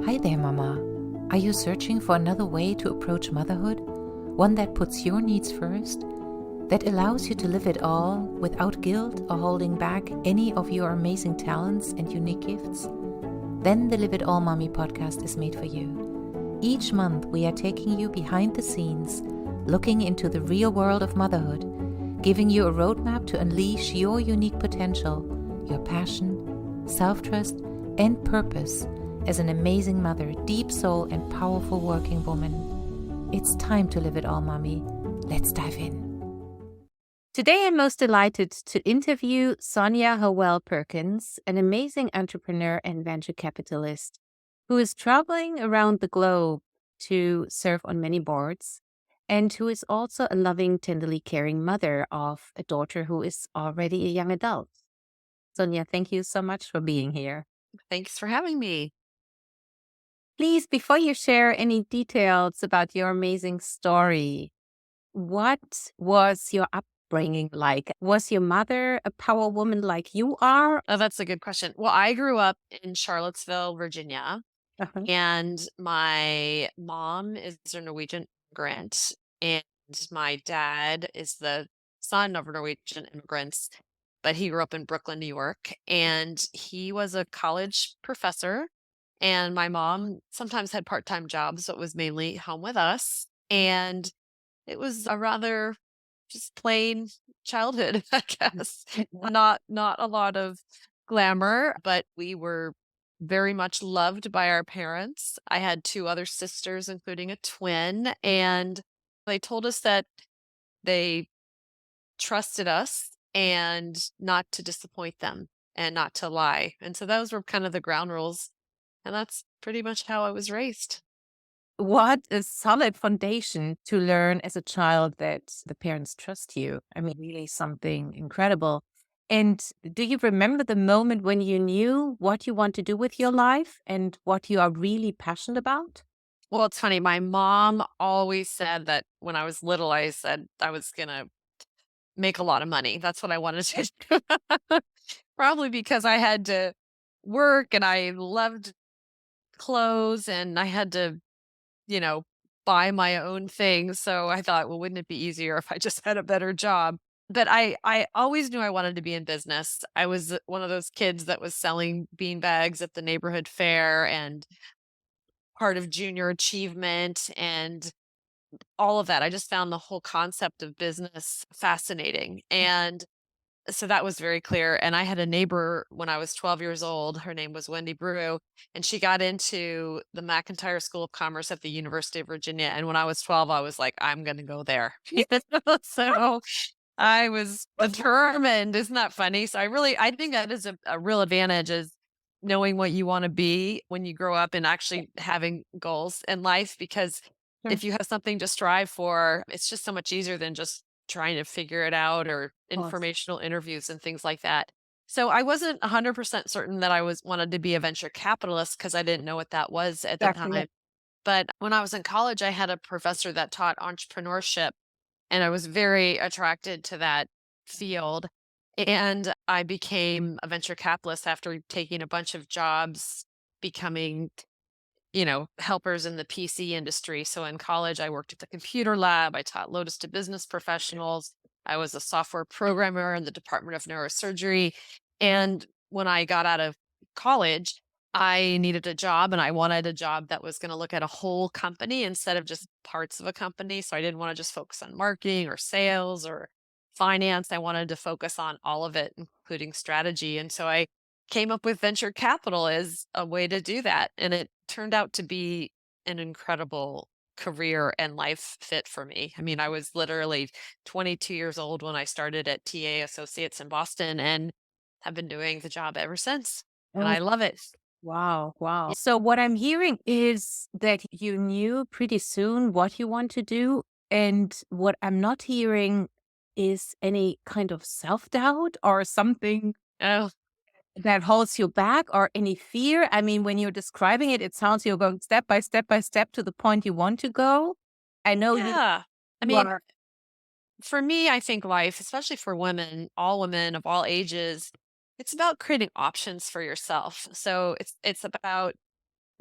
Hi there, Mama. Are you searching for another way to approach motherhood? One that puts your needs first? That allows you to live it all without guilt or holding back any of your amazing talents and unique gifts? Then the Live It All Mommy podcast is made for you. Each month we are taking you behind the scenes, looking into the real world of motherhood, giving you a roadmap to unleash your unique potential, your passion, self-trust, and purpose as an amazing mother, deep soul, and powerful working woman. It's time to live it all, Mommy. Let's dive in. Today, I'm most delighted to interview Sonja Hoel Perkins, an amazing entrepreneur and venture capitalist who is traveling around the globe to serve on many boards and who is also a loving, tenderly caring mother of a daughter who is already a young adult. Sonja, thank you so much for being here. Thanks for having me. Please, before you share any details about your amazing story, what was your upbringing like? Was your mother a power woman like you are? Oh, that's a good question. Well, I grew up in Charlottesville, Virginia, Uh-huh. and my mom is a Norwegian immigrant, and my dad is the son of Norwegian immigrants, but he grew up in Brooklyn, New York, and he was a college professor. And my mom sometimes had part-time jobs, so it was mainly home with us. And it was a rather just plain childhood, I guess. Not a lot of glamour, but we were very much loved by our parents. I had two other sisters, including a twin, and they told us that they trusted us and not to disappoint them and not to lie. And so those were kind of the ground rules. And that's pretty much how I was raised. What a solid foundation to learn as a child that the parents trust you. I mean, really something incredible. And do you remember the moment when you knew what you want to do with your life and what you are really passionate about? Well, it's funny. My mom always said that when I was little, I said I was going to make a lot of money. That's what I wanted to do. Probably because I had to work and I loved clothes and I had to, you know, buy my own things. So I thought, well, wouldn't it be easier if I just had a better job? But I always knew I wanted to be in business. I was one of those kids that was selling bean bags at the neighborhood fair and part of junior achievement and all of that. I just found the whole concept of business fascinating. And so that was very clear. And I had a neighbor when I was 12 years old. Her name was Wendy Brew, and she got into the McIntyre School of Commerce at the University of Virginia. And when I was 12, I was like, I'm going to go there. So I was determined. Isn't that funny? So I think that is a real advantage is knowing what you want to be when you grow up and actually having goals in life. Because Sure. if you have something to strive for, it's just so much easier than just trying to figure it out or Course. informational interviews and things like that. So I wasn't 100% certain that I was wanted to be a venture capitalist because I didn't know what that was at the Exactly. time. But when I was in college, I had a professor that taught entrepreneurship and I was very attracted to that field. And I became a venture capitalist after taking a bunch of jobs, becoming, helpers in the PC industry. So in college, I worked at the computer lab. I taught Lotus to business professionals. I was a software programmer in the Department of Neurosurgery. And when I got out of college, I needed a job and I wanted a job that was going to look at a whole company instead of just parts of a company. So I didn't want to just focus on marketing or sales or finance. I wanted to focus on all of it, including strategy. And so I came up with venture capital as a way to do that. And it turned out to be an incredible career and life fit for me. I mean, I was literally 22 years old when I started at TA Associates in Boston and have been doing the job ever since. And Oh, I love it. wow, wow. So what I'm hearing is that you knew pretty soon what you want to do. And what I'm not hearing is any kind of self-doubt or something Oh, that holds you back or any fear. I mean, when you're describing it, it sounds you're going step by step by step to the point you want to go. I know yeah. I you mean, are. for me, I think life, especially for women of all ages, it's about creating options for yourself. So it's about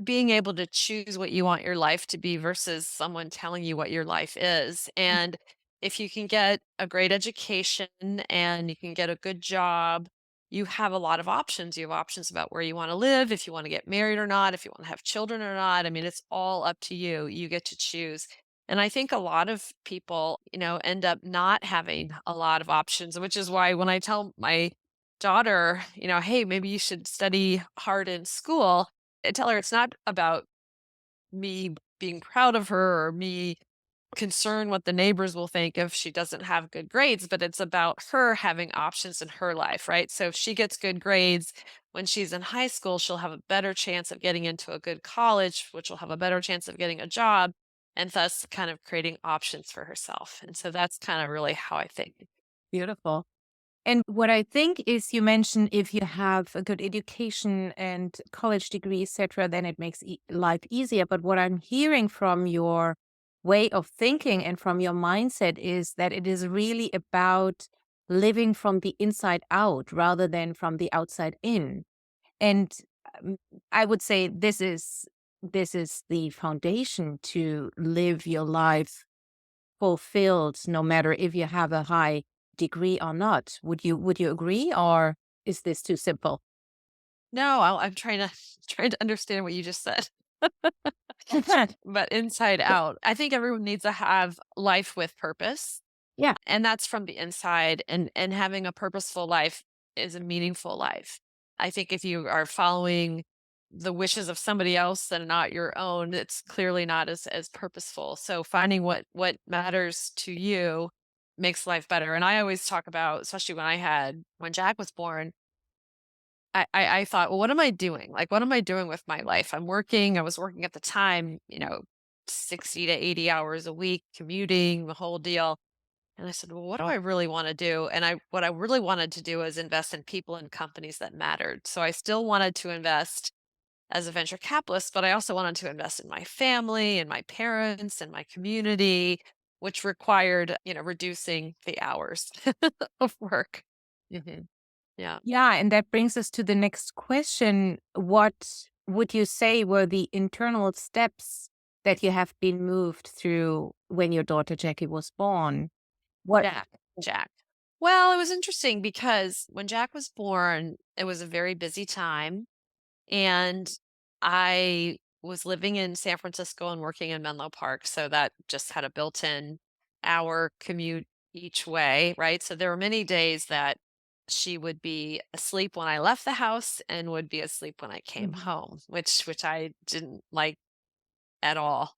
being able to choose what you want your life to be versus someone telling you what your life is. And if you can get a great education and you can get a good job, you have a lot of options. You have options about where you want to live, if you want to get married or not, if you want to have children or not. I mean, it's all up to you. You get to choose. And I think a lot of people, end up not having a lot of options, which is why when I tell my daughter, hey, maybe you should study hard in school, I tell her it's not about me being proud of her or me concerned what the neighbors will think if she doesn't have good grades, but it's about her having options in her life, right? So if she gets good grades when she's in high school, she'll have a better chance of getting into a good college, which will have a better chance of getting a job, and thus kind of creating options for herself. And so that's kind of really how I think. Beautiful. And what I think is you mentioned if you have a good education and college degree, etc., then it makes life easier. But what I'm hearing from your way of thinking and from your mindset is that it is really about living from the inside out rather than from the outside in. And um, I would say this is the foundation to live your life fulfilled, no matter if you have a high degree or not. Would you agree, or is this too simple? No, I'm trying to trying to understand what you just said. But inside out, I think everyone needs to have life with purpose, Yeah. and that's from the inside, and having a purposeful life is a meaningful life. I think if you are following the wishes of somebody else and not your own, it's clearly not as purposeful. So finding what matters to you makes life better. And I always talk about, especially when Jack was born, I thought, "Well, what am I doing? Like, what am I doing with my life?" I was working at the time, 60 to 80 hours a week, commuting, the whole deal. And I said, "Well, what do I really wanna do?" And what I really wanted to do is invest in people and companies that mattered. So I still wanted to invest as a venture capitalist, but I also wanted to invest in my family and my parents and my community, which required, reducing the hours of work. Mhm. Yeah. Yeah, and that brings us to the next question. What would you say were the internal steps that you have been moved through when your daughter Jackie was born? What? Jack. Jack. Well, it was interesting because when Jack was born, it was a very busy time, and I was living in San Francisco and working in Menlo Park, so that just had a built-in hour commute each way, right? So there were many days that she would be asleep when I left the house and would be asleep when I came Mhm. home, which I didn't like at all.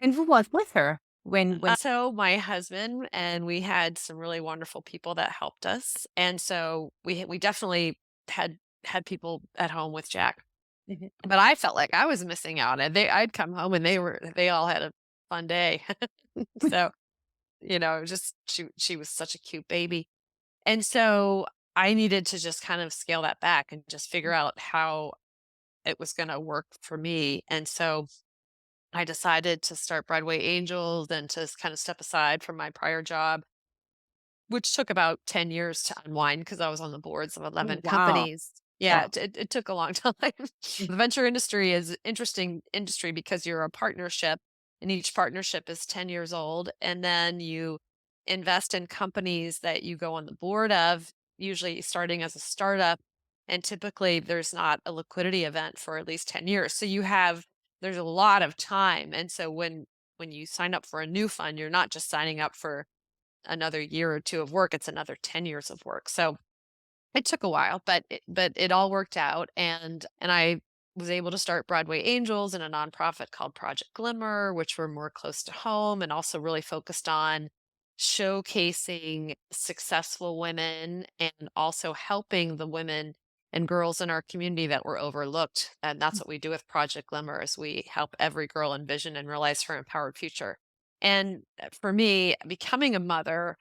And who was with her when? So my husband, and we had some really wonderful people that helped us, and so we definitely had people at home with Jack. Mhm. But I felt like I was missing out, and I'd come home and they all had a fun day. So, just she was such a cute baby. And so I needed to just kind of scale that back and just figure out how it was gonna work for me. And so I decided to start Broadway Angels and to kind of step aside from my prior job, which took about 10 years to unwind because I was on the boards of Oh, 11 wow. companies. Yeah, Yeah. it took a long time. The venture industry is interesting industry because you're a partnership and each partnership is 10 years old. And then you invest in companies that you go on the board of, usually starting as a startup. And typically there's not a liquidity event for at least 10 years. So there's a lot of time. And so when you sign up for a new fund, you're not just signing up for another year or 2 of work, it's another 10 years of work. So it took a while, but it all worked out, and I was able to start Broadway Angels and a nonprofit called Project Glimmer, which were more close to home and also really focused on showcasing successful women and also helping the women and girls in our community that were overlooked. And that's what we do with Project Glimmer is we help every girl envision and realize her empowered future. And for me, becoming a mother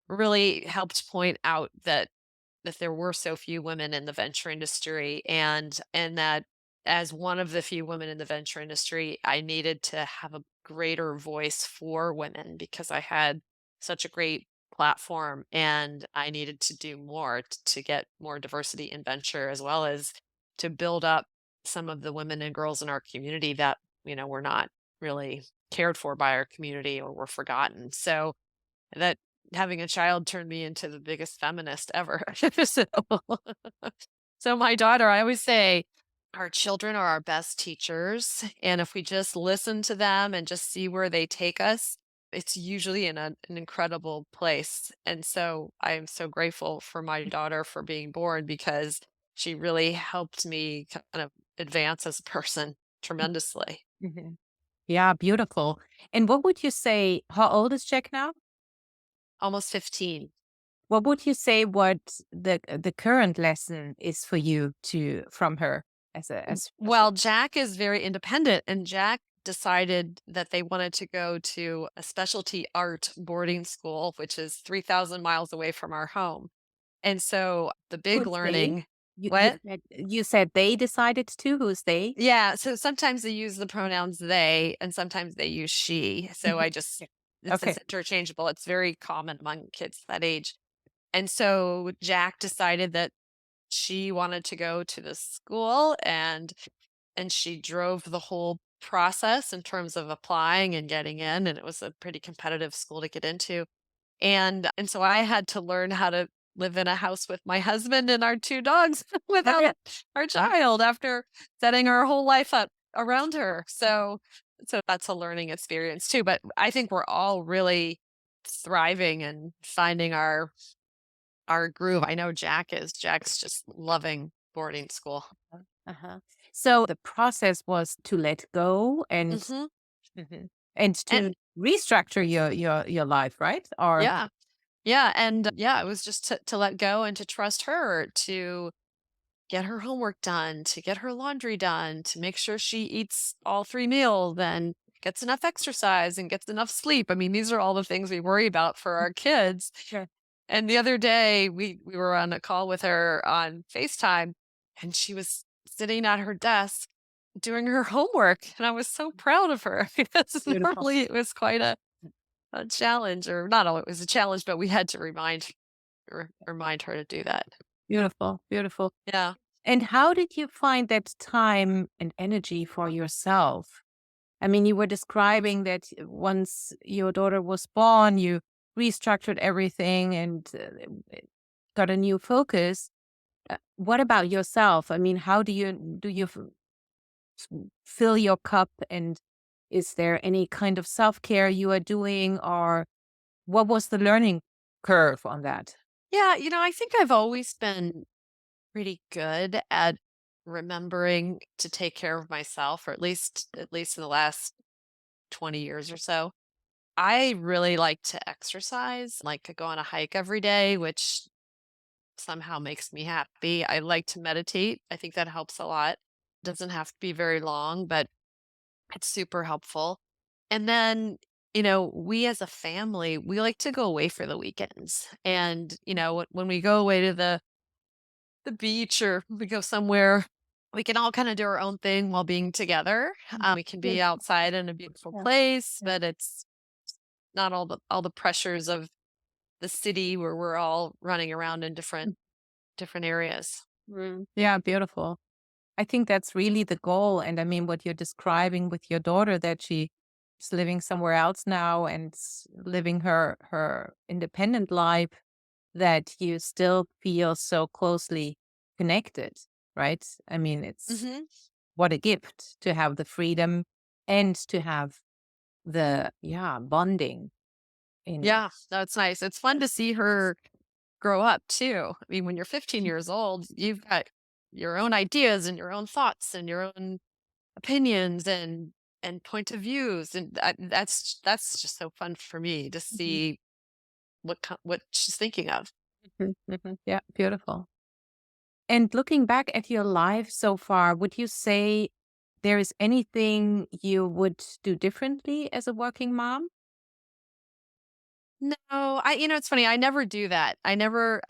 really helped point out that there were so few women in the venture industry and that as one of the few women in the venture industry, I needed to have a greater voice for women because I had such a great platform and I needed to do more to get more diversity in venture as well as to build up some of the women and girls in our community that, were not really cared for by our community or were forgotten. So that having a child turned me into the biggest feminist ever. So, so my daughter, I always say, our children are our best teachers. And if we just listen to them and just see where they take us, it's usually in an incredible place. And so I am so grateful for my daughter for being born because she really helped me kind of advance as a person tremendously. Mhm. Yeah, beautiful. And what would you say, how old is Jack now? Almost 15. What would you say what the current lesson is for you to from her as Well, Jack is very independent, and Jack decided that they wanted to go to a specialty art boarding school, which is 3,000 miles away from our home. And so the big who's they? learning. You you What? said you said they decided to. Who's they? Yeah, so sometimes they use the pronouns they and sometimes they use she. So Mhm. I just Yeah. it's Okay. interchangeable. It's very common among kids that age. And so Jack decided that she wanted to go to this school and she drove the whole process in terms of applying and getting in, and it was a pretty competitive school to get into. And so I had to learn how to live in a house with my husband and our 2 dogs without our child after setting our whole life up around her. So that's a learning experience too, but I think we're all really thriving and finding our groove. I know Jack is. Jack's just loving boarding school. Uh-huh. So the process was to let go Mhm. Mhm. and to And restructure your life, right? Or yeah. Yeah, and yeah, it was just to let go and to trust her to get her homework done, to get her laundry done, to make sure she eats all 3 meals and gets enough exercise and gets enough sleep. I mean, these are all the things we worry about for our kids. sure. And the other day, we were on a call with her on FaceTime, and she was sitting at her desk doing her homework, and I was so proud of her because Beautiful. normally it was quite a challenge, or not all it was a challenge, but we had to remind her to do that. Beautiful. Beautiful. Yeah. And how did you find that time and energy for yourself? I mean, you were describing that once your daughter was born, you restructured everything and got a new focus. What about yourself? I mean, how do you fill your cup, and is there any kind of self-care you are doing, or what was the learning curve on that? Yeah, I think I've always been pretty good at remembering to take care of myself, or at least in the last 20 years or so. I really like to exercise, like to go on a hike every day, which somehow makes me happy. I like to meditate. I think that helps a lot. Doesn't have to be very long, but it's super helpful. And then, we as a family, we like to go away for the weekends. And, when we go away to the beach or we go somewhere, we can all kind of do our own thing while being together. We can be Beautiful. outside in a beautiful Yeah. place, Yeah. but it's not all the pressures of the city where we're all running around in different areas. Yeah, beautiful. I think that's really the goal. And I mean, what you're describing with your daughter, that she's living somewhere else now and living her independent life, that you still feel so closely connected, right? I mean, it's Hmm. what a gift to have the freedom and to have the, yeah, bonding in. Yeah, that's nice. It's fun to see her grow up too. I mean, when you're 15 years old, you've got your own ideas and your own thoughts and your own opinions and point of views, and that's just so fun for me to Mhm, see what she's thinking of. mhm, mhm. Yeah, beautiful. And looking back at your life so far, would you say there is anything you would do differently as a working mom? No, it's funny. I never do that. I never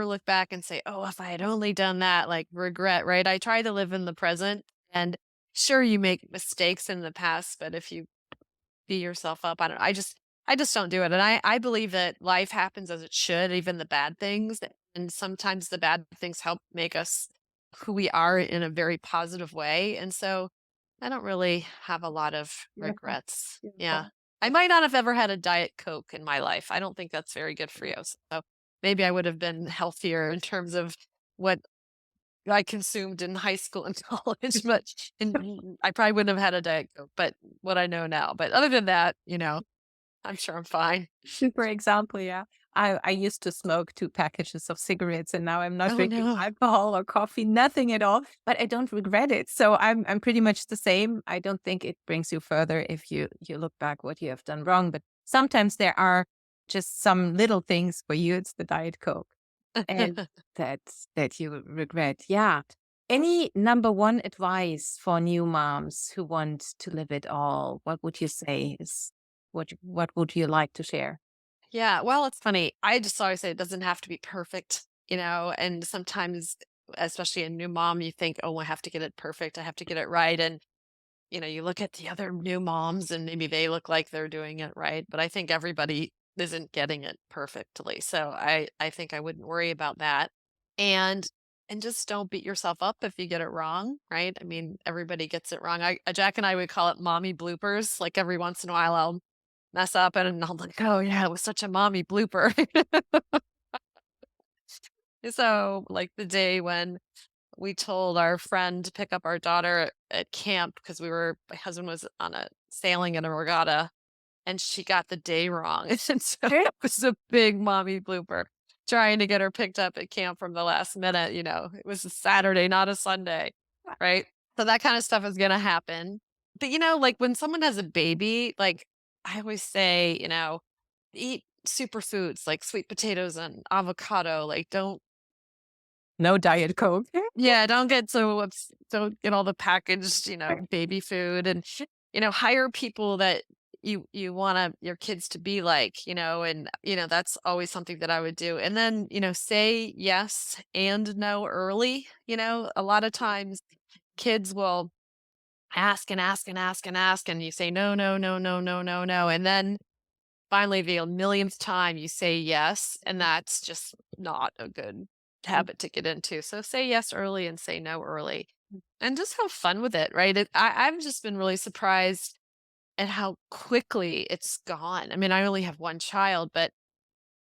look back and say, "Oh, if I had only done that," like regret, right? I try to live in the present, and sure, you make mistakes in the past, but if you beat yourself up, I just don't do it. And I believe that life happens as it should, even the bad things, and sometimes the bad things help make us who we are in a very positive way. And so I don't really have a lot of Beautiful. regrets. Yeah. Beautiful. I might not have ever had a Diet Coke in my life. I don't think that's very good for you. So maybe I would have been healthier in terms of what I consumed in high school and college, but I probably wouldn't have had a Diet Coke, but what I know now. But other than that, I'm sure I'm fine. Super example, yeah. I used to smoke 2 packages of cigarettes, and now I'm not Oh drinking no. alcohol or coffee, nothing at all, but I don't regret it. So I'm pretty much the same. I don't think it brings you further if you look back what you have done wrong, but sometimes there are just some little things for you, it's the Diet Coke, and that you regret. Yeah. Any number 1 advice for new moms who want to live it all? What would you say is what would you like to share? Yeah, well, it's funny. I just always say it doesn't have to be perfect, and sometimes, especially a new mom, you think, oh, I have to get it perfect. I have to get it right. And, you look at the other new moms and maybe they look like they're doing it right. But I think everybody isn't getting it perfectly. So I think I wouldn't worry about that. And and just don't beat yourself up if you get it wrong, right? I mean, everybody gets it wrong. Jack and I would call it mommy bloopers. Like every once in a while I'll mess up and I'm like, "Oh, yeah, it was such a mommy blooper." So, like the day when we told our friend to pick up our daughter at camp because my husband was on a sailing in a regatta and she got the day wrong. And so Okay. it was a big mommy blooper trying to get her picked up at camp from the last minute. It was a Saturday, not a Sunday, right? So that kind of stuff is going to happen. But, like when someone has a baby, like I always say, eat superfoods like sweet potatoes and avocado. Like, No Diet Coke. yeah, don't get all the packaged, baby food and, hire people that you want your kids to be like, and, that's always something that I would do. And then, say yes and no early. A lot of times kids will ask and ask and ask and ask, and you say, no, no, no, no, no, no, no. And then finally, the millionth time you say yes, and that's just not a good habit to get into. So say yes early and say no early, and just have fun with it, right? I've just been really surprised at how quickly it's gone. I mean, I only have one child, but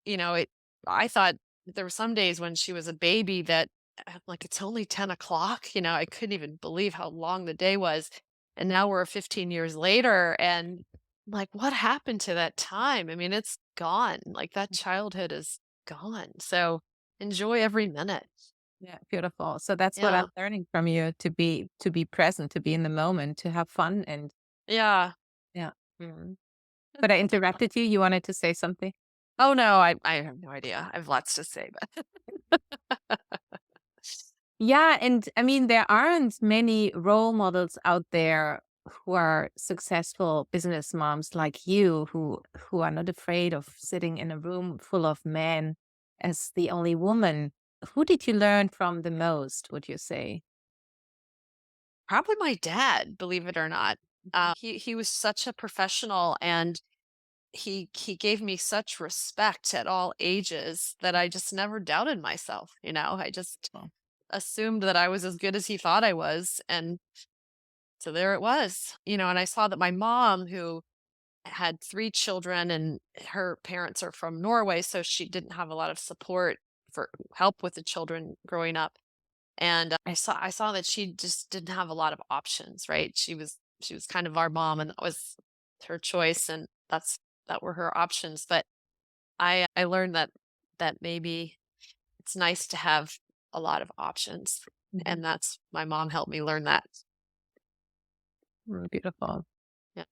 it. I thought there were some days when she was a baby that I'm like, it's only 10 o'clock. I couldn't even believe how long the day was, and now we're 15 years later, and like, what happened to that time? I mean, it's gone. Like that childhood is gone. So enjoy every minute. Yeah, beautiful. So that's what I'm Yeah. learning from you to be present, to be in the moment, to have fun and Yeah. yeah. But I interrupted you. You wanted to say something? Oh no, I have no idea. I have lots to say, but Yeah, and I mean there aren't many role models out there who are successful business moms like you who are not afraid of sitting in a room full of men as the only woman. Who did you learn from the most, would you say? probably my dad, believe it or not. He was such a professional, and he gave me such respect at all ages that I just never doubted myself. I just Well, assumed that I was as good as he thought I was, and so there it was. And I saw that my mom, who had 3 children, and her parents are from Norway, so she didn't have a lot of support for help with the children growing up. And I saw that she just didn't have a lot of options, right? She was kind of our mom, and that was her choice, and that were her options. But I learned that maybe it's nice to have a lot of options, mhm. and that's my mom helped me learn that. Beautiful. Yeah.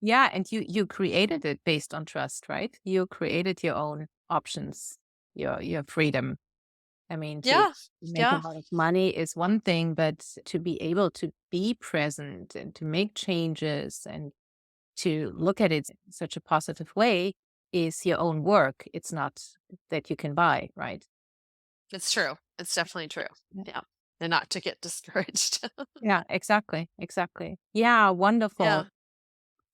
Yeah, and you created it based on trust, right? You created your own options, your freedom. I mean, to Yeah. make a Yeah. lot of money is one thing, but to be able to be present and to make changes and to look at it in such a positive way is your own work. It's not that you can buy, right? It's true. It's definitely true. Yeah, Yeah. And not to get discouraged. yeah, exactly. Exactly. Yeah, wonderful. Yeah.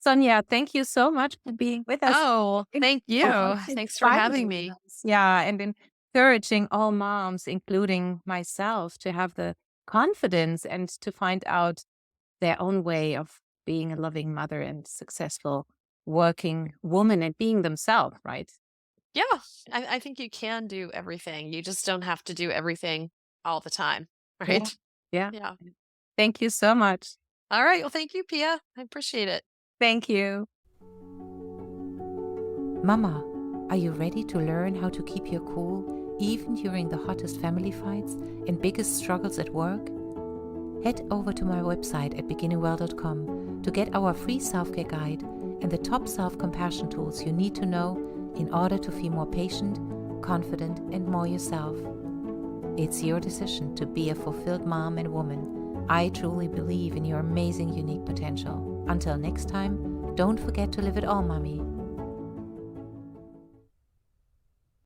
Sonia, thank you so much for being with us. Oh, And thank for you. Thanks for having inspiring me. us. Yeah, and encouraging all moms, including myself, to have the confidence and to find out their own way of being a loving mother and successful working woman and being themselves, right? Yeah, I think you can do everything. You just don't have to do everything all the time, Yeah. right? Yeah. Yeah. Thank you so much. All right. Well, thank you, Pia. I appreciate it. Thank you. Mama, are you ready to learn how to keep your cool even during the hottest family fights and biggest struggles at work? Head over to my website at beginningwell.com to get our free self-care guide and the top self-compassion tools you need to know in order to feel more patient, confident, and more yourself. It's your decision to be a fulfilled mom and woman. I truly believe in your amazing, unique potential. Until next time, don't forget to live it all, mommy.